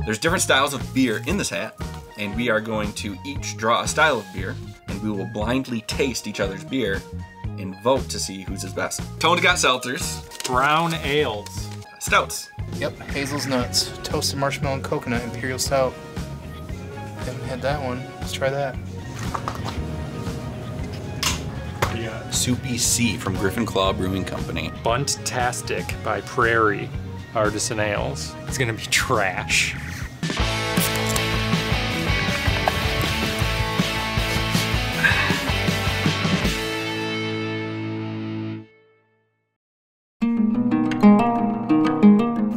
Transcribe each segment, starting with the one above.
There's different styles of beer in this hat, and we are going to each draw a style of beer, and we will blindly taste each other's beer and vote to see whose is best. Tone's got seltzers. Brown ales. Stouts. Yep, Hazel's Nuts, Toasted Marshmallow and Coconut Imperial Stout. Haven't had that one. Let's try that. Yeah. Soupy C from Griffin Claw Brewing Company. Bunt-tastic by Prairie Artisan Ales. It's gonna be trash.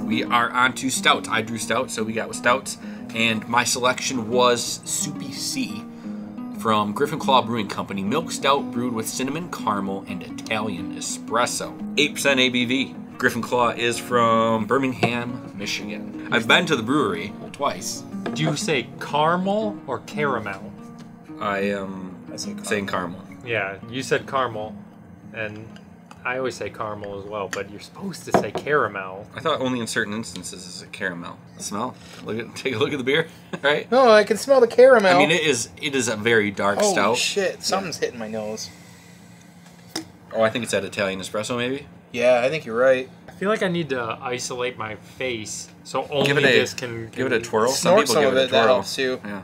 We are on to Stouts. I drew Stouts, so we got with Stouts. And my selection was Soupy C from Griffin Claw Brewing Company. Milk stout brewed with cinnamon, caramel, and Italian espresso. 8% ABV. Griffin Claw is from Birmingham, Michigan. I've been to the brewery twice. Do you say caramel or caramel? I am saying caramel. Yeah, you said caramel, and I always say caramel as well, but you're supposed to say caramel. I thought only in certain instances is it caramel. Smell. Take a look at the beer, right? No, I can smell the caramel. I mean, it is a very dark stout. Holy shit, something's hitting my nose. Oh, I think it's that Italian espresso, maybe? Yeah, I think you're right. I feel like I need to isolate my face so only Give it this can give it a twirl. Snort some give of it a it, that twirl. helps too. Yeah.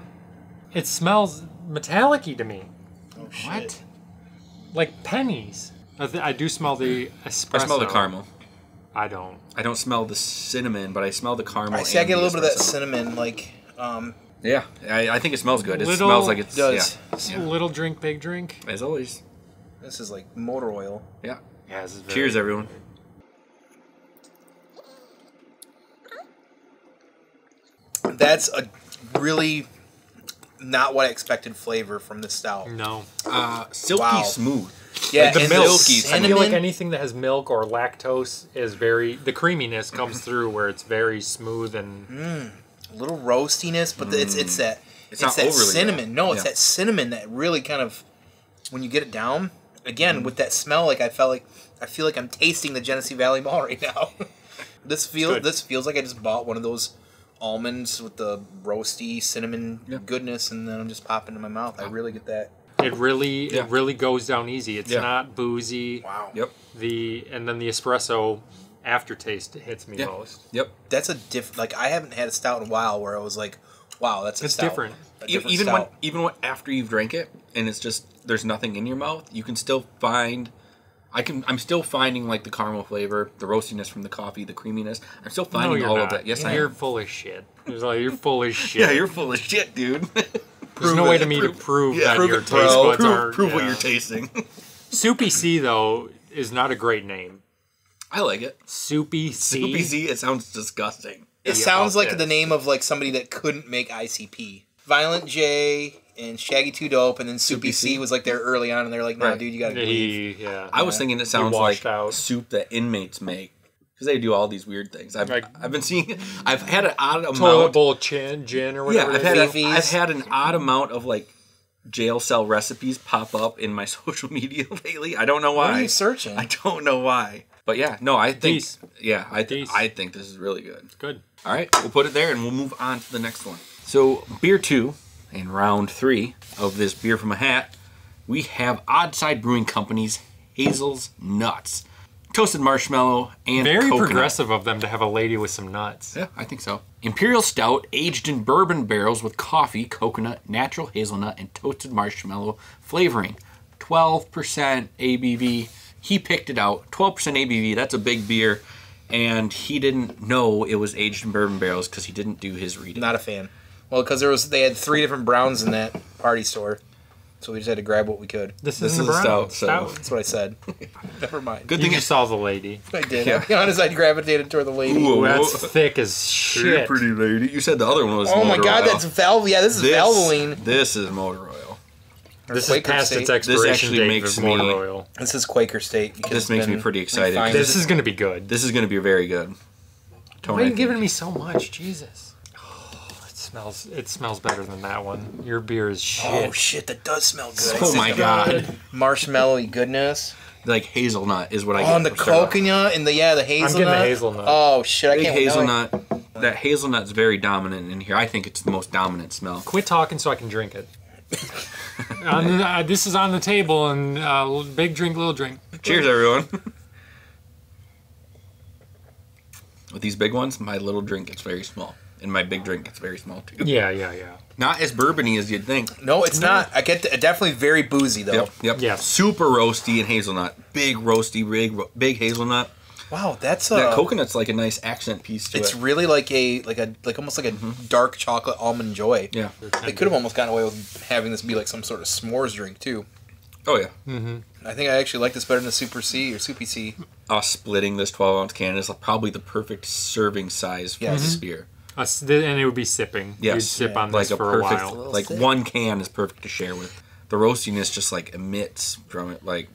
It smells metallic-y to me. Oh shit. What? Like pennies. I do smell the espresso. I smell the caramel. I don't. I don't smell the cinnamon, but I smell the caramel. I see I and get a the little bit of that espresso. cinnamon, like, Yeah, I think it smells good. It Little smells like it's does. Yeah. Little drink, big drink. As always. this is like motor oil. Yeah. Yeah, this is very Cheers, everyone. That's a really not what I expected flavor from the stout. No. Silky Wow. smooth. Yeah, Like the and milk. the I cinnamon. feel like anything that has milk or lactose is the creaminess comes through where it's very smooth and a little roastiness, but it's that It's not that overly cinnamon. raw. No, it's Yeah. that cinnamon that really kind of when you get it down again with that smell. Like I feel like I'm tasting the Genesee Valley Mall right now. This feels like I just bought one of those almonds with the roasty cinnamon goodness, and then I'm just popping in my mouth. I really get that. it really goes down easy. It's Yeah. not boozy. Wow. Yep. And then the espresso aftertaste hits me Yeah. most. Yep. That's like I haven't had a stout in a while where I was like, wow, that's a It's stout. different. A different Even stout. when after you've drank it and it's just there's nothing in your mouth, you can still find. I'm still finding like the caramel flavor, the roastiness from the coffee, the creaminess. I'm still finding you're all not. of that. Yes, I You're am. full of shit. You're full of shit. Yeah, you're full of shit, dude. There's no way to me to prove that prove your it, taste bro. buds are. Prove what yeah. you're tasting. Soupy C though is not a great name. I like it. Soupy C. Soupy Z. It sounds disgusting. It sounds like the name of like somebody that couldn't make ICP. Violent J and Shaggy 2 Dope, and then Soupy C was like there early on, and they're like, "Nah, Right. dude, you gotta leave." I was thinking it sounds washed like out. soup that inmates make because they do all these weird things. I've been seeing. I've had an odd toilet amount. bowl gin or whatever. Yeah, it is. I've had an odd amount of like jail cell recipes pop up in my social media lately. I don't know why. What are you searching? I don't know why. But yeah, no, I think These. I think this is really good. Good. All right, we'll put it there and we'll move on to the next one. So, beer 2 in round 3 of this beer from a hat, we have Oddside Brewing Company's Hazel's Nuts. Toasted marshmallow and Very coconut. progressive of them to have a lady with some nuts. Yeah, I think so. Imperial Stout aged in bourbon barrels with coffee, coconut, natural hazelnut, and toasted marshmallow flavoring. 12% ABV. He picked it out. 12% ABV, that's a big beer. And he didn't know it was aged in bourbon barrels because he didn't do his reading. Not a fan. Well, because they had 3 different browns in that party store, so we just had to grab what we could. This is is a a stout, stout. so- That's what I said. Never mind. Good You thing just saw the lady. I did. Yeah. To be honest, I gravitated toward the lady. Ooh, That's whoa. thick as You're shit. pretty lady. You said the other one was Oh my motor god, oil. that's Valve. Yeah, this is Valvoline. This is motor oil. This is Quaker past State. its expiration actually date makes of motor me- oil. This is Quaker State. because This it's makes me been pretty excited, refined. because This is going to be good. This is going to be very good. Tony, Why are I you think. giving me so much? Jesus. It smells better than that one. Your beer is shit. Oh shit, that does smell good. Oh my god. Marshmallowy goodness. Like hazelnut is what I get. Oh, and the for starter. coconut and the hazelnut. the hazelnut. Oh shit, I Big can't wait. hazelnut. That hazelnut's very dominant in here. I think it's the most dominant smell. Quit talking so I can drink it. This is on the table, and big drink, little drink. Cheers, everyone. With these big ones, my little drink gets very small. And my big drink gets very small, too. Yeah. Not as bourbony as you'd think. No, it's not. I get definitely very boozy, though. Yep. Yeah. Super roasty and hazelnut. Big roasty, big hazelnut. Wow, that's That coconut's like a nice accent piece to it. It's really like almost like a dark chocolate almond joy. Yeah. They could have almost gotten away with having this be like some sort of s'mores drink too. Oh, yeah. I think I actually like this better than the Super C or Soupy C. Us splitting this 12-ounce can is probably the perfect serving size for this beer. And it would be sipping. Yes. You'd sip on Like this a for perfect, a while. like sip. one can is perfect to share with. The roastiness just like emits from it, like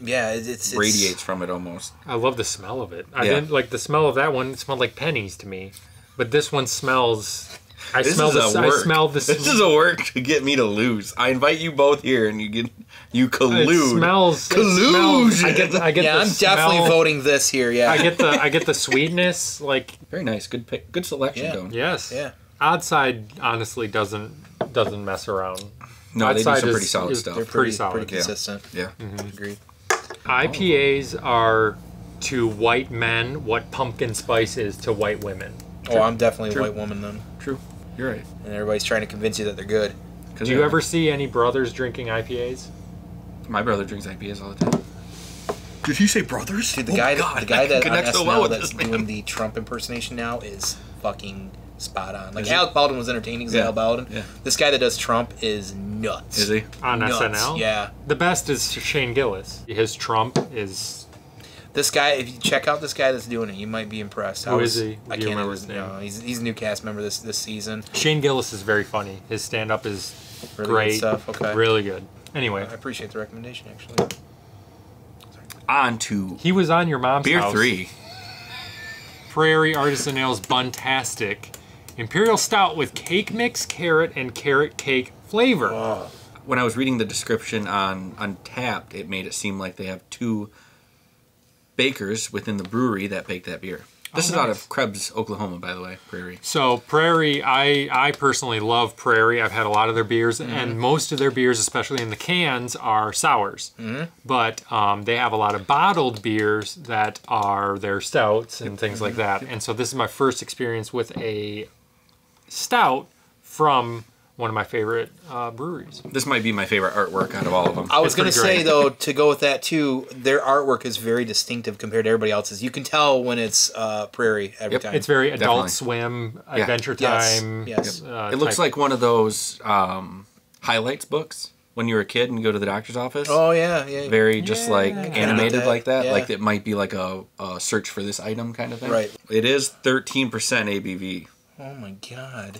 Yeah, it's radiates from it almost. I love the smell of it. I Yeah. didn't like the smell of that one. It smelled like pennies to me, but this one smells. I This smell is this. a I work. smell this. This is a work to get me to lose. I invite you both here, and you collude. It smells. Collusion. I get Yeah, the I'm smell. definitely voting this here. Yeah, I get the sweetness. Like Very nice. Good pick. Good selection, Yeah. Don. yes. Yeah. Odd side honestly doesn't mess around. No, they do Outside some is- pretty solid is stuff. They're pretty pretty solid, pretty yeah. consistent. Yeah. Agreed. IPAs are to white men what pumpkin spice is to white women. Oh, I'm definitely True. a white woman then, True. You're right. and everybody's trying to convince you that they're good. Do you ever see any brothers drinking IPAs? My brother drinks IPAs all the time. Did he say brothers? Dude, the guy that on connects so SNL well with that's this man. doing the Trump impersonation now is fucking spot on. Like Alec Baldwin was entertaining as Alec Baldwin. Yeah. This guy that does Trump is nuts. Is he? On Nuts. SNL? Yeah. The best is Shane Gillis. His Trump is... This guy, if you check out this guy that's doing it, you might be impressed. Who is he? I Do you can't remember even, his name? No, he's a new cast member this season. Shane Gillis is very funny. His stand-up is Really great. good stuff. Okay. Really good. Anyway, I appreciate the recommendation, actually. On to he was on your mom's beer house. 3. Prairie Artisan Ales Buntastic. Imperial Stout with cake mix, carrot, and carrot cake flavor. When I was reading the description on Untapped, it made it seem like they have 2 bakers within the brewery that bake that beer. This is out nice. of Krebs, Oklahoma, by the way, Prairie. So Prairie, I personally love Prairie. I've had a lot of their beers, and most of their beers, especially in the cans, are sours. But they have a lot of bottled beers that are their stouts and things like that. And so this is my first experience with a stout from one of my favorite breweries. This might be my favorite artwork out of all of them. I was It's going to pretty say, great. though, to go with that, too, their artwork is very distinctive compared to everybody else's. You can tell when it's Prairie every Yep. time. It's very Adult Definitely. Swim, Yeah. Adventure Yes. Time. Yes. It looks type- like one of those highlights books when you were a kid and you go to the doctor's office. Oh, yeah, yeah. Very just like animated that, like that. yeah. Like it might be like a search for this item kind of thing. Right. It is 13% ABV. Oh, my God.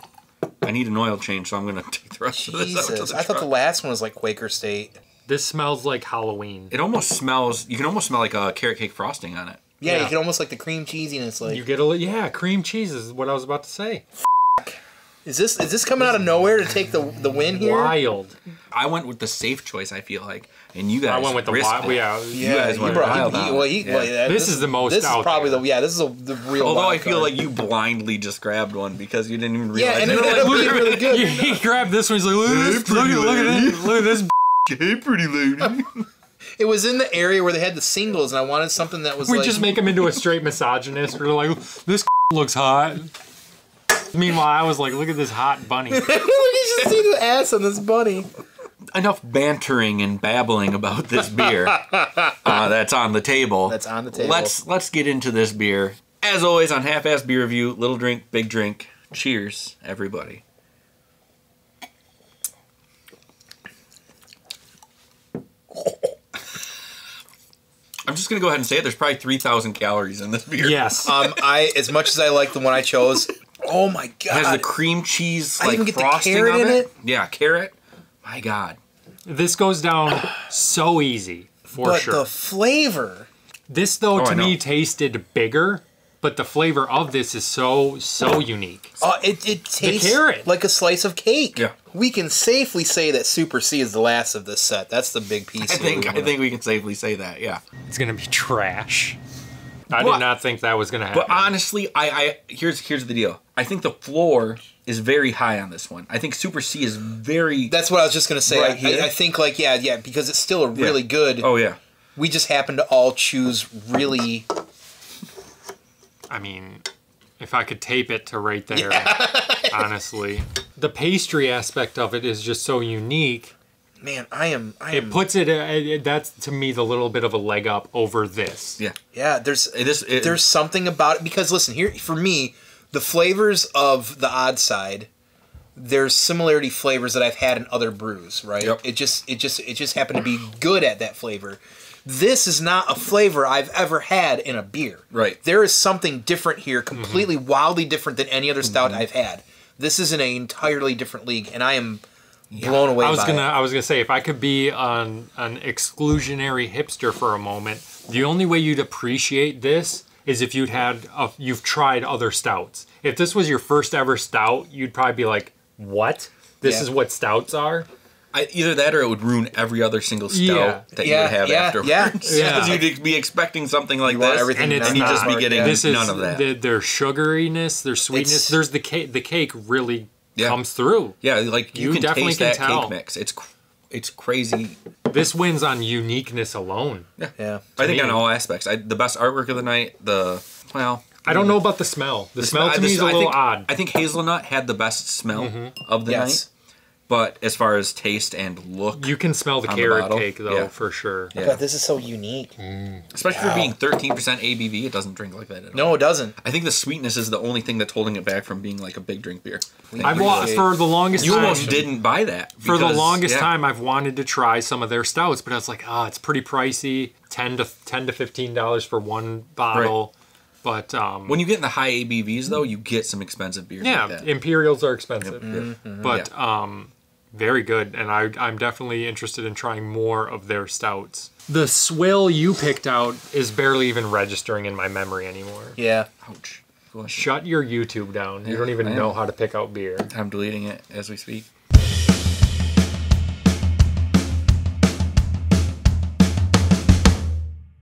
I need an oil change, so I'm going to take the rest of this out to Jesus. the I thought the truck. last one was like Quaker State. This smells like Halloween. It almost smells, you can almost smell like a carrot cake frosting on it. Yeah, Yeah. you can almost like the cream cheesiness. Like, You get cream cheese is what I was about to say. is this coming out of nowhere to take the win here? Wild. I went with the safe choice, I feel like. And you guys I went with the risked wild. it. Yeah. You guys went wild on it. Yeah. This is the most This is out probably there. this is the real. Although I wild feel card. like you blindly just grabbed one because you didn't even Yeah, realize and it. it ended up being really good. He grabbed this one. He's like, look at this. Look at this. Hey, pretty lady. It was in the area where they had the singles, and I wanted something that was We like. just make him into a straight misogynist. We're like, this looks hot. Meanwhile, I was like, look at this hot bunny. you just see the ass on this bunny. Enough bantering and babbling about this beer that's on the table. That's on the table. Let's get into this beer. As always on Half-Ass Beer Review, little drink, big drink. Cheers, everybody. I'm just gonna go ahead and say it. There's probably 3,000 calories in this beer. Yes. I as much as I like the one I chose. Oh my It has the God! cream cheese I like even get the frosting carrot of in it? Yeah, carrot. My God. This goes down so easy, for But sure. the flavor. This, though, Oh, to I me, know. tasted bigger, but the flavor of this is so unique. It tastes carrot. like a slice of cake. Yeah. We can safely say that Super C is the last of this set. That's the big piece. I think we can safely say that. Yeah. It's going to be trash. I did not think that was going to happen. But honestly, here's the deal. I think the floor is very high on this one. I think Super C is very... That's what I was just going to say. Right here? I think, like, yeah, because it's still a really good... Oh, yeah. We just happen to all choose really... I mean, if I could tape it to right there, honestly. The pastry aspect of it is just so unique. Man, I am... It puts it... that's, to me, the little bit of a leg up over this. Yeah. Yeah, there's something about it. Because, listen, here, for me, the flavors of the Odd Side, there's similarity flavors that I've had in other brews, right? Yep. It just happened to be good at that flavor. This is not a flavor I've ever had in a beer. Right. There is something different here, completely wildly different than any other stout I've had. This is in an entirely different league, and I am blown away by it. I was gonna say, if I could be an exclusionary hipster for a moment, the only way you'd appreciate this is if you've tried other stouts. If this was your first ever stout, you'd probably be like, "What? This is what stouts are?" Either that or it would ruin every other single stout that you would have afterwards. Yeah. Because you'd be expecting something like want this, everything and done you'd just be hard, getting none of that. Their sugariness, their sweetness. There's the cake. The cake really comes through. Yeah, like you can definitely taste that tell. cake mix. It's crazy. This wins on uniqueness alone. Yeah. I think on all aspects. The best artwork of the night. I don't know about the smell. The smell to me is a little odd. I think hazelnut had the best smell of the night. But as far as taste and look, you can smell the carrot cake though for sure. Yeah. God, this is so unique. Especially for being 13% ABV, it doesn't drink like that at all. No, it doesn't. I think the sweetness is the only thing that's holding it back from being like a big drink beer. I've for the longest time. You almost didn't buy that. For the longest time, I've wanted to try some of their stouts, but I was like, it's pretty pricey, $10 to $15 for one bottle. Right. But when you get in the high ABVs, though, you get some expensive beers. Yeah, like that. Imperials are expensive, but very good, and I'm definitely interested in trying more of their stouts. The swill you picked out is barely even registering in my memory anymore. Yeah. Ouch. Shut your YouTube down. You don't even know how to pick out beer. I'm deleting it as we speak.